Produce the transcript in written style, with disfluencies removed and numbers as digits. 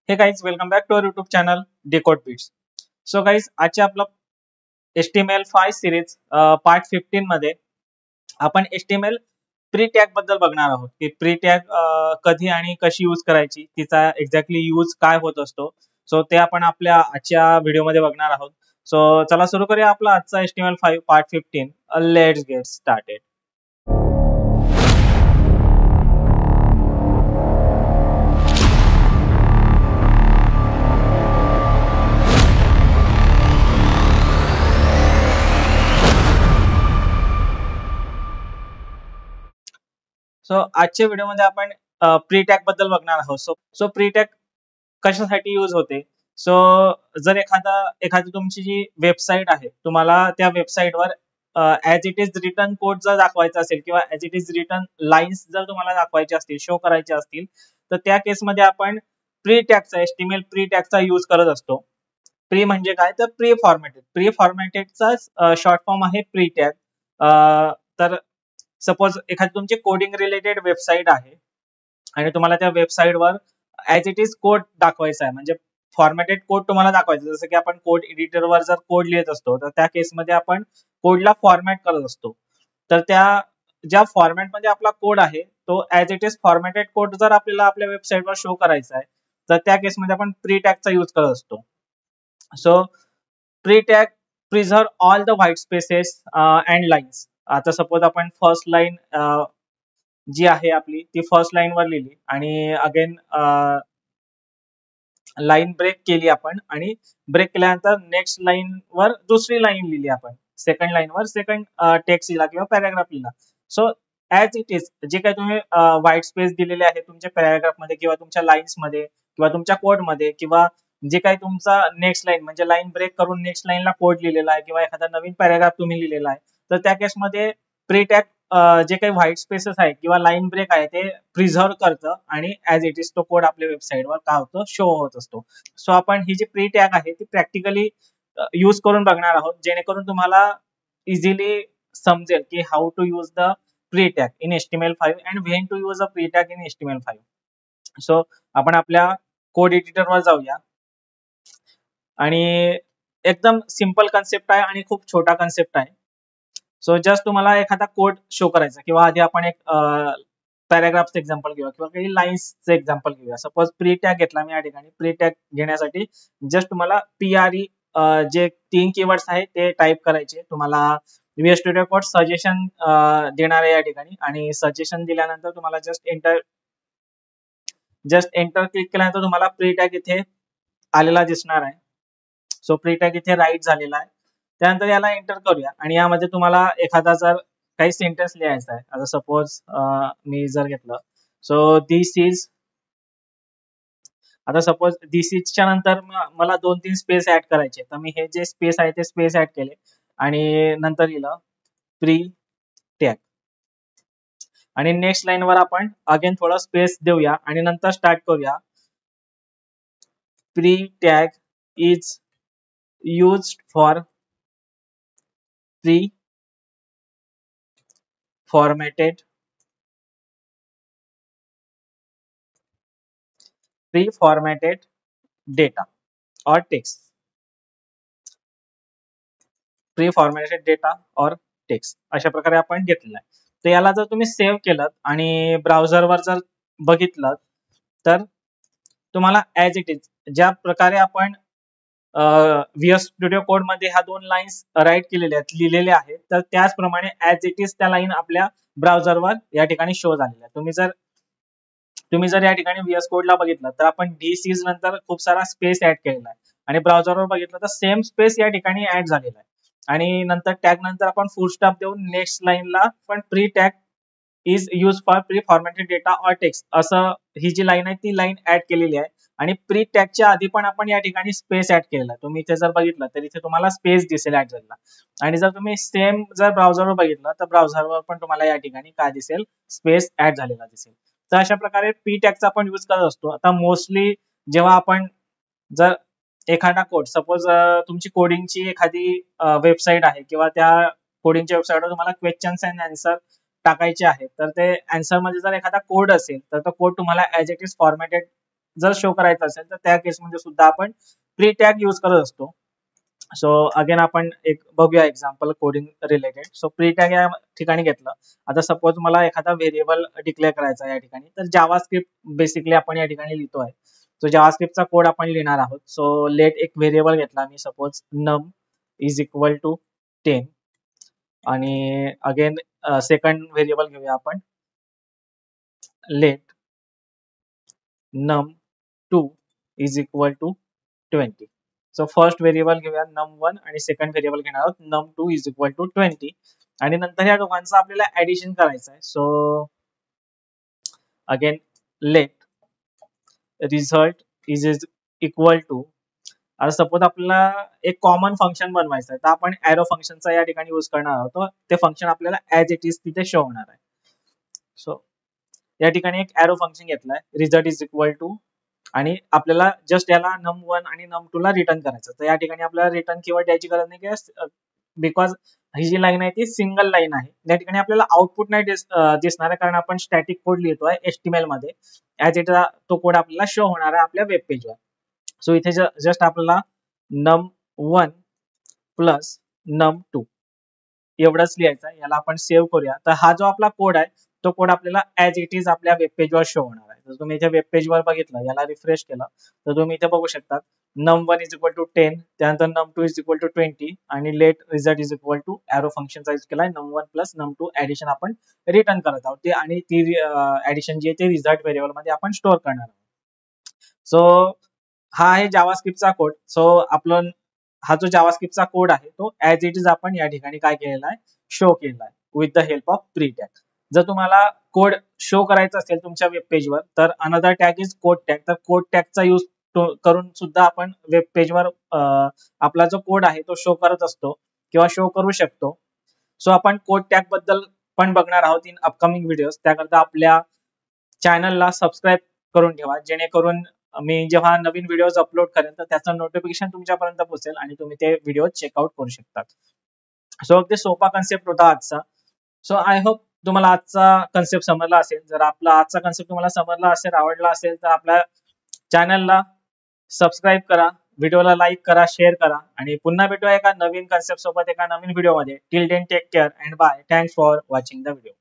हे guys welcome back to our YouTube channel decode beats. So guys आजच्या आपला HTML5 series part 15 मध्ये आपण HTML प्री टॅग बद्दल बघणार आहोत की प्री टॅग कधी आणि कशी यूज करायची, तिचा एक्झॅक्टली यूज काय होत असतो. सो ते आपण आपल्या आजच्या व्हिडिओमध्ये बघणार आहोत. सो चला सुरू करूया आपला आजचा HTML5 part 15. Let's get started. So आजच्या व्हिडिओमध्ये आपण प्री टॅग बद्दल बघणार आहोत. सो प्री टॅग कशासाठी यूज होते. सो जर एखादी तुमची जी वेबसाईट आहे, तुम्हाला त्या वेबसाईटवर as it is return code जर दाखवायचा असेल किंवा as it is return lines जर तुम्हाला दाखवायचे असतील, शो करायचे असतील, तर त्या केसमध्ये आपण प्री टॅगचा HTML प्री टॅगचा यूज करत असतो. प्री म्हणजे काय, तर प्री फॉर्मॅटेडचा शॉर्ट फॉर्म आहे प्री टॅग. तर सपोज एखादी तुमची कोडिंग रिलेटेड वेबसाईट आहे आणि तुम्हाला त्या वेबसाईटवर ऍज इट इज कोड दाखवायचा आहे, म्हणजे फॉर्मॅटेड कोड तुम्हाला दाखवायचा. जसं की आपण कोड एडिटरवर जर कोड लिहित असतो, तर त्या केसमध्ये आपण कोडला फॉर्मॅट करत असतो. तर त्या ज्या फॉर्मॅटमध्ये आपला कोड आहे तो as it is formatted code जर आपल्याला आपल्या वेबसाईटवर शो करायचा आहे, तर त्या केसमध्ये आपण प्री टॅगचा यूज करत असतो. So pre tag preserve all the white spaces and lines. आता सपोज आपण फर्स्ट लाईन जी आहे आपली ती फर्स्ट लाईन वर लिहिली आणि अगेन लाईन ब्रेक केली आपण, आणि ब्रेक केल्यानंतर नेक्स्ट लाईन वर दुसरी लाईन लिहिली आपण, सेकंड लाईन वर सेकंड टेक्स्ट लिहिला किंवा पॅराग्राफ लिहिला. सो ऍज इट इज जे काही तुम्ही व्हाईट स्पेस दिलेले आहे तुमच्या पॅराग्राफ मध्ये किंवा तुमच्या लाईन्स मध्ये किंवा तुमच्या कोड मध्ये, किंवा जे काही तुमचा नेक्स्ट लाईन म्हणजे लाईन ब्रेक करून नेक्स्ट लाईनला कोड लिहिलेला आहे किंवा एखादा नवीन पॅराग्राफ तुम्ही लिहिलेला आहे, तर त्या केसमध्ये प्री टॅग जे काही व्हाईट स्पेसेस आहेत किंवा लाईन ब्रेक आहे ते प्रिझर्व करतं आणि ऍज इट इज तो कोड आपल्या वेबसाईटवर काय होतो, शो होत असतो. सो आपण ही जी प्री टॅग आहे ती प्रॅक्टिकली यूज करून बघणार आहोत, जेणेकरून तुम्हाला इझिली समजेल की how to use the pre tag in HTML5 and when to use a pre tag in HTML5. So आपण आपल्या कोड एडिटरवर जाऊया आणि एकदम सिंपल कन्सेप्ट आहे आणि खूप छोटा कन्सेप्ट आहे. सो जस्ट तुम्हाला एखादा कोड शो करायचा किंवा आधी आपण एक पॅराग्राफचं एक्झाम्पल घेऊया किंवा काही लाईन्सचं एक्झाम्पल घेऊया. सपोज प्री टॅग घेतला मी या ठिकाणी. प्री टॅग घेण्यासाठी जस्ट तुम्हाला PRE जे 3 कीवर्ड्स आहेत ते टाईप करायचे. तुम्हाला VS स्टुडिओ कोड सजेशन देणार आहे या ठिकाणी, आणि सजेशन दिल्यानंतर तुम्हाला जस्ट एंटर क्लिक केल्यानंतर तुम्हाला प्री टॅग इथे आलेला दिसणार आहे. सो प्री टॅग इथे राईट झालेला आहे. त्यानंतर याला एंटर करूया आणि यामध्ये तुम्हाला एखादा जर काही सेंटेन्स लिहायचा आहे. आता सपोज मी जर घेतलं, सो दिस इज, आता सपोज दिस इजच्या नंतर मला 2-3 स्पेस ऍड करायचे, तर मी हे जे स्पेस आहे ते स्पेस ऍड केले आणि नंतर लिहिलं प्री टॅग, आणि नेक्स्ट लाईन वर आपण अगेन थोडा स्पेस देऊया आणि नंतर स्टार्ट करूया. Pre tag is used for pre-formatted data or text. pre-formatted data or text अशा प्रकारे आपण घेतलेला आहे. तर याला जर तुम्ही सेव्ह केलं आणि ब्राउझरवर जर बघितलं, तर तुम्हाला ऍज इट इज ज्या प्रकारे आपण VS स्टुडिओ कोड मध्ये ह्या 2 लाईन्स राईट केलेल्या आहेत, लिहिलेल्या आहेत, तर त्याचप्रमाणे ऍज इट इज त्या लाईन आपल्या ब्राउझरवर या ठिकाणी शो झालेल्या आहेत. तुम्ही जर या ठिकाणी VS कोडला बघितलं तर आपण DCs नंतर खूप सारा स्पेस ऍड केलेला आहे, आणि ब्राउझरवर बघितलं तर सेम स्पेस या ठिकाणी ऍड झालेला आहे, आणि नंतर टॅग नंतर आपण फुल स्टॉप देऊन नेक्स्ट लाईनला पण pre tag is use for pre formatted data or text असं ही जी लाईन आहे ती लाईन ऍड केलेली आहे. आणि प्री टॅगच्या आधी पण आपण या ठिकाणी स्पेस ऍड केलेला आहे. तुम्ही इथे जर बघितलं तर इथे तुम्हाला स्पेस दिसेल ऍड झालेला, आणि जर तुम्ही सेम जर ब्राउझरवर बघितलं तर ब्राउझरवर पण तुम्हाला या ठिकाणी काय दिसेल, स्पेस ऍड झालेला दिसेल. तर अशा प्रकारे प्री टॅगचा आपण यूज करत असतो. आता मोस्टली जेव्हा आपण जर एखादा कोड, सपोज तुमची कोडिंगची एखादी वेबसाईट आहे किंवा त्या कोडिंगच्या वेबसाईटवर तुम्हाला क्वेश्चन्स अँड आन्सर टाकायचे आहेत, तर ते आन्सर मध्ये जर एखादा कोड असेल तर तो कोड तुम्हाला ऍज इट इज फॉर्मॅटेड जर शो करायचा असेल तर त्या केसमध्ये सुद्धा आपण प्री टॅग यूज करत असतो. सो अगेन आपण एक बघूया example coding related. So pre tag या ठिकाणी घेतलं. आता सपोज मला एखादा व्हेरिएबल डिक्लेअर करायचा या ठिकाणी, तर जावास्क्रिप्ट बेसिकली आपण या ठिकाणी लिहितो आहे. सो जावास्क्रिप्टचा कोड आपण लिहिणार आहोत. सो लेट एक व्हेरिएबल घेतला मी, suppose num is equal to 10 आणि अगेन सेकंड व्हेरिएबल घेऊया आपण, let num2 is equal to 20. So first variable घेऊया num1 आणि सेकंड व्हेरिएबल घेणार आहोत num2 इज इक्वल टू 20 आणि नंतर या दोघांचं आपल्याला ऍडिशन करायचं आहे. So again let result is equal to, आता सपोज आपल्याला एक कॉमन फंक्शन बनवायचं आहे, तर आपण एरो फंक्शनचा या ठिकाणी यूज करणार आहोत. ते फंक्शन आपल्याला ऍज इट इज तिथे शो होणार आहे. सो या ठिकाणी एक एरो फंक्शन घेतलाय, रिझल्ट इज इक्वल टू, आणि आपल्याला जस्ट याला num1 आणि num2 ला रिटर्न करायचं. तर या ठिकाणी आपल्याला रिटर्न किंवा द्यायची गरज नाही, किंवा बिकॉज ही जी लाईन आहे ती सिंगल लाईन आहे. या ठिकाणी आपल्याला आउटपुट नाही दिसणार आहे, कारण आपण स्टॅटिक कोड लिहितोय HTML मध्ये. ऍज इट तो कोड आपल्याला शो होणार आहे आपल्या वेब पेजवर. सो इथे जस्ट आपल्याला num1 प्लस num2 एवढंच लिहायचं आहे. याला आपण सेव्ह करूया. तर हा जो आपला कोड आहे तो कोड आपल्याला ऍज इट इज आपल्या वेब पेजवर शो होणार आहे. जर तुम्ही इथे वेब पेजवर बघितलं, याला रिफ्रेश केलं, तर तुम्ही इथे बघू शकता num1 इज इक्वल टू 10, त्यानंतर num2 इज इक्वल टू 20 आणि let result is equal to arrow फंक्शनचा यूज केलाय num1 प्लस num2 ऍडिशन आपण रिटर्न करत आहोत. ते आणि ती ऍडिशन जी आहे ते रिझल्ट व्हेरिएबल मध्ये आपण स्टोअर करणार आहोत. सो हा आहे जावास्क्रिप्टचा कोड. सो आपण हा जो जावास्क्रिप्टचा कोड आहे तो ऍज इट इज आपण या ठिकाणी काय केलेला आहे, शो केलेला आहे with the help of pre tag. जर तुम्हाला कोड शो करायचा असेल तुमच्या वेब पेजवर, तर another tag is code tag. तर कोड टॅगचा यूज करून सुद्धा आपण वेब पेजवर आपला जो कोड आहे तो शो करत असतो किंवा शो करू शकतो. सो आपण कोड टॅग बद्दल पण बघणार आहोत इन अपकमिंग व्हिडिओज. त्याकरता आपल्या चॅनलला सबस्क्राईब करून ठेवा, जेणेकरून मी जेव्हा नवीन व्हिडिओज अपलोड करेन तर त्याचं नोटिफिकेशन तुमच्यापर्यंत पोहोचेल आणि तुम्ही ते व्हिडिओ चेकआउट करू शकता. सो अगदी सोपा कन्सेप्ट होता आजचा. सो आय होप तुम्हाला आजचा कन्सेप्ट समजला असेल. जर आपला आजचा कन्सेप्ट तुम्हाला समजला असेल, आवडला असेल, तर आपल्या चॅनलला सबस्क्राईब करा, व्हिडिओला लाईक करा, शेअर करा आणि पुन्हा भेटूया एका नवीन कन्सेप्ट सोबत एका नवीन व्हिडिओमध्ये. Till then take care and bye. Thanks for watching the video.